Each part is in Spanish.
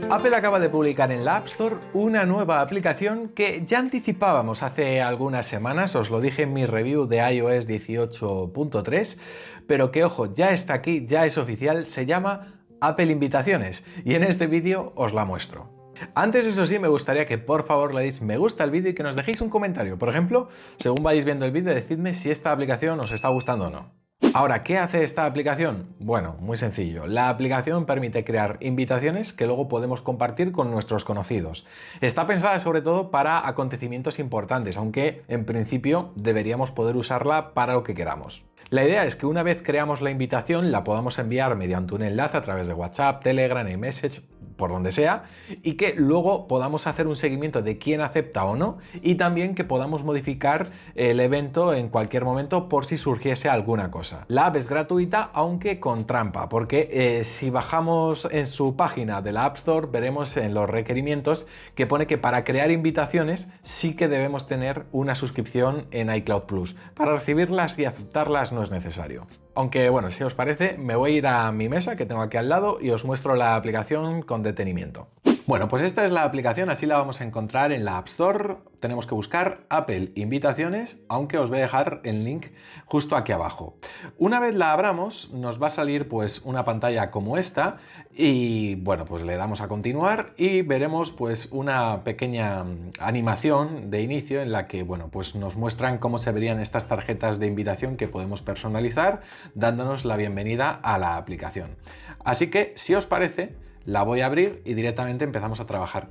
Apple acaba de publicar en la App Store una nueva aplicación que ya anticipábamos hace algunas semanas, os lo dije en mi review de iOS 18.3, pero que ojo, ya está aquí, ya es oficial, se llama Apple Invitaciones y en este vídeo os la muestro. Antes, eso sí, me gustaría que por favor le deis me gusta al vídeo y que nos dejéis un comentario. Por ejemplo, según vais viendo el vídeo, decidme si esta aplicación os está gustando o no. Ahora, ¿qué hace esta aplicación? Bueno, muy sencillo. La aplicación permite crear invitaciones que luego podemos compartir con nuestros conocidos. Está pensada sobre todo para acontecimientos importantes, aunque en principio deberíamos poder usarla para lo que queramos. La idea es que una vez creamos la invitación la podamos enviar mediante un enlace a través de WhatsApp, Telegram, iMessage, por donde sea, y que luego podamos hacer un seguimiento de quién acepta o no, y también que podamos modificar el evento en cualquier momento por si surgiese alguna cosa. La app es gratuita, aunque con trampa, porque si bajamos en su página de la App Store veremos en los requerimientos que pone que para crear invitaciones sí que debemos tener una suscripción en iCloud Plus. Para recibirlas y aceptarlas no es necesario. Aunque bueno, si os parece, me voy a ir a mi mesa que tengo aquí al lado y os muestro la aplicación con detenimiento. Bueno, pues esta es la aplicación, así la vamos a encontrar en la App Store. Tenemos que buscar Apple Invitaciones, aunque os voy a dejar el link justo aquí abajo. Una vez la abramos, nos va a salir pues una pantalla como esta y bueno, pues le damos a continuar y veremos pues una pequeña animación de inicio en la que bueno, pues nos muestran cómo se verían estas tarjetas de invitación que podemos personalizar, dándonos la bienvenida a la aplicación. Así que, si os parece, la voy a abrir y directamente empezamos a trabajar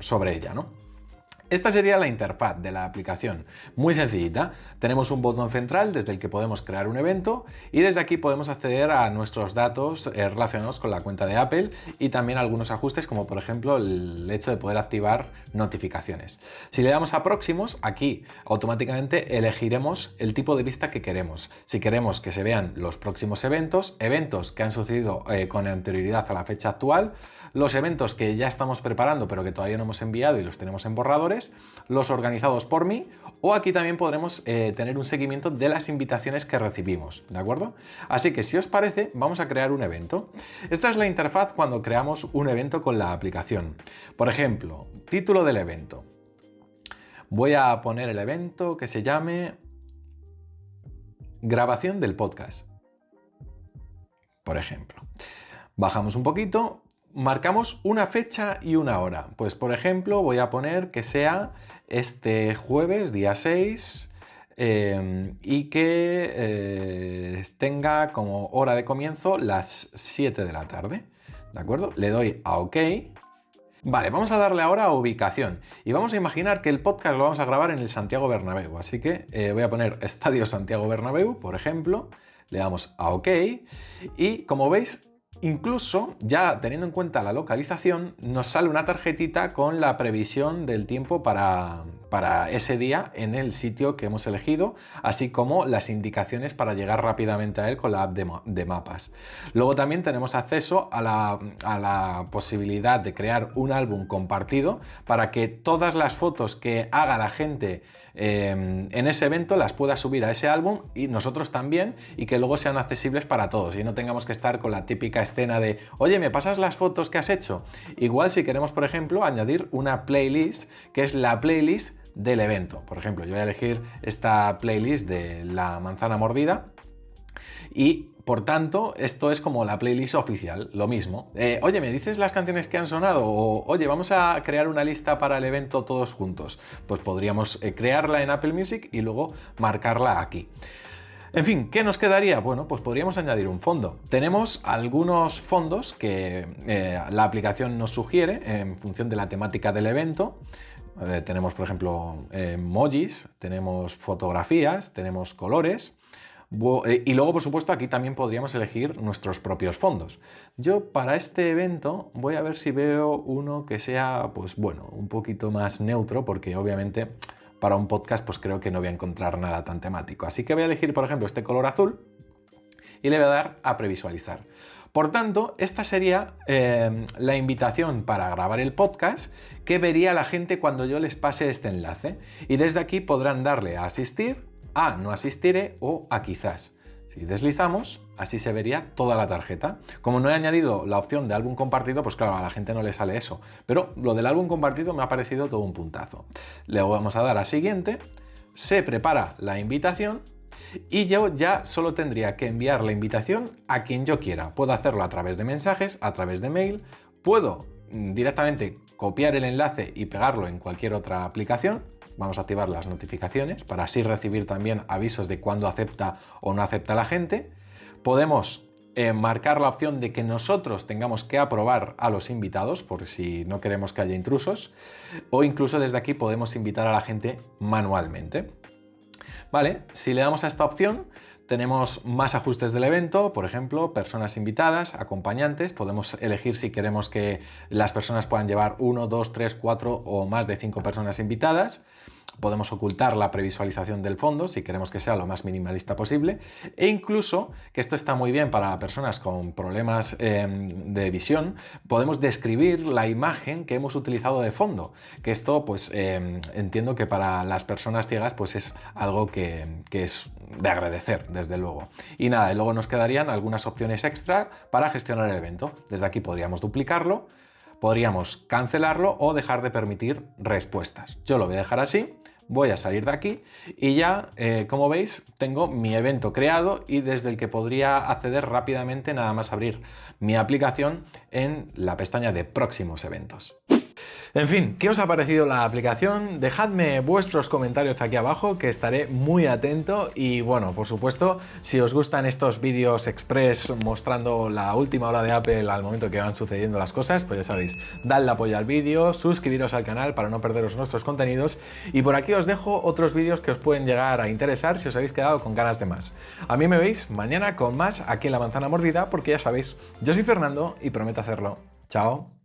sobre ella, ¿no? Esta sería la interfaz de la aplicación, muy sencillita. Tenemos un botón central desde el que podemos crear un evento y desde aquí podemos acceder a nuestros datos relacionados con la cuenta de Apple y también algunos ajustes como por ejemplo el hecho de poder activar notificaciones. Si le damos a próximos, aquí automáticamente elegiremos el tipo de vista que queremos. Si queremos que se vean los próximos eventos que han sucedido con anterioridad a la fecha actual, los eventos que ya estamos preparando pero que todavía no hemos enviado y los tenemos en borradores, los organizados por mí, o aquí también podremos tener un seguimiento de las invitaciones que recibimos, ¿de acuerdo? Así que si os parece, vamos a crear un evento. Esta es la interfaz cuando creamos un evento con la aplicación. Por ejemplo, título del evento. Voy a poner el evento que se llame Grabación del podcast, por ejemplo. Bajamos un poquito. Marcamos una fecha y una hora. Pues por ejemplo voy a poner que sea este jueves, día 6, y que tenga como hora de comienzo las 7 de la tarde. ¿De acuerdo? Le doy a OK. Vale, vamos a darle ahora a ubicación y vamos a imaginar que el podcast lo vamos a grabar en el Santiago Bernabéu. Así que voy a poner Estadio Santiago Bernabéu, por ejemplo. Le damos a OK y como veis, incluso, ya teniendo en cuenta la localización, nos sale una tarjetita con la previsión del tiempo para ese día en el sitio que hemos elegido, así como las indicaciones para llegar rápidamente a él con la app de mapas. Luego también tenemos acceso a la posibilidad de crear un álbum compartido para que todas las fotos que haga la gente en ese evento las pueda subir a ese álbum y nosotros también, y que luego sean accesibles para todos y no tengamos que estar con la típica escena de oye, ¿me pasas las fotos que has hecho? Igual si queremos, por ejemplo, añadir una playlist que es la playlist del evento. Por ejemplo, yo voy a elegir esta playlist de la manzana mordida y por tanto, esto es como la playlist oficial, lo mismo. Oye, ¿me dices las canciones que han sonado? O, oye, vamos a crear una lista para el evento todos juntos. Pues podríamos crearla en Apple Music y luego marcarla aquí. En fin, ¿qué nos quedaría? Bueno, pues podríamos añadir un fondo. Tenemos algunos fondos que la aplicación nos sugiere en función de la temática del evento. Tenemos, por ejemplo, emojis, tenemos fotografías, tenemos colores. Y luego, por supuesto, aquí también podríamos elegir nuestros propios fondos. Yo para este evento voy a ver si veo uno que sea, pues bueno, un poquito más neutro, porque obviamente para un podcast pues creo que no voy a encontrar nada tan temático. Así que voy a elegir, por ejemplo, este color azul y le voy a dar a previsualizar. Por tanto, esta sería la invitación para grabar el podcast que vería la gente cuando yo les pase este enlace. Y desde aquí podrán darle a asistir, a no asistiré o a quizás. Si deslizamos, así se vería toda la tarjeta. Como no he añadido la opción de álbum compartido, pues claro, a la gente no le sale eso. Pero lo del álbum compartido me ha parecido todo un puntazo. Le vamos a dar a siguiente, se prepara la invitación y yo ya solo tendría que enviar la invitación a quien yo quiera. Puedo hacerlo a través de mensajes, a través de mail, puedo directamente copiar el enlace y pegarlo en cualquier otra aplicación. Vamos a activar las notificaciones para así recibir también avisos de cuándo acepta o no acepta la gente. Podemos marcar la opción de que nosotros tengamos que aprobar a los invitados por si no queremos que haya intrusos, o incluso desde aquí podemos invitar a la gente manualmente. Vale, si le damos a esta opción tenemos más ajustes del evento, por ejemplo, personas invitadas, acompañantes. Podemos elegir si queremos que las personas puedan llevar 1, 2, 3, 4 o más de 5 personas invitadas. Podemos ocultar la previsualización del fondo si queremos que sea lo más minimalista posible, e incluso, que esto está muy bien para personas con problemas de visión, podemos describir la imagen que hemos utilizado de fondo, que esto pues entiendo que para las personas ciegas pues es algo que es de agradecer, desde luego. Y nada, y luego nos quedarían algunas opciones extra para gestionar el evento. Desde aquí podríamos duplicarlo, podríamos cancelarlo o dejar de permitir respuestas. Yo lo voy a dejar así, voy a salir de aquí y ya, como veis, tengo mi evento creado y desde el que podría acceder rápidamente nada más abrir mi aplicación en la pestaña de próximos eventos. En fin, ¿qué os ha parecido la aplicación? Dejadme vuestros comentarios aquí abajo, que estaré muy atento. Y bueno, por supuesto, si os gustan estos vídeos express mostrando la última hora de Apple al momento que van sucediendo las cosas, pues ya sabéis, dadle apoyo al vídeo, suscribiros al canal para no perderos nuestros contenidos. Y por aquí os dejo otros vídeos que os pueden llegar a interesar si os habéis quedado con ganas de más. A mí me veis mañana con más aquí en La Manzana Mordida, porque ya sabéis, yo soy Fernando y prometo hacerlo. Chao.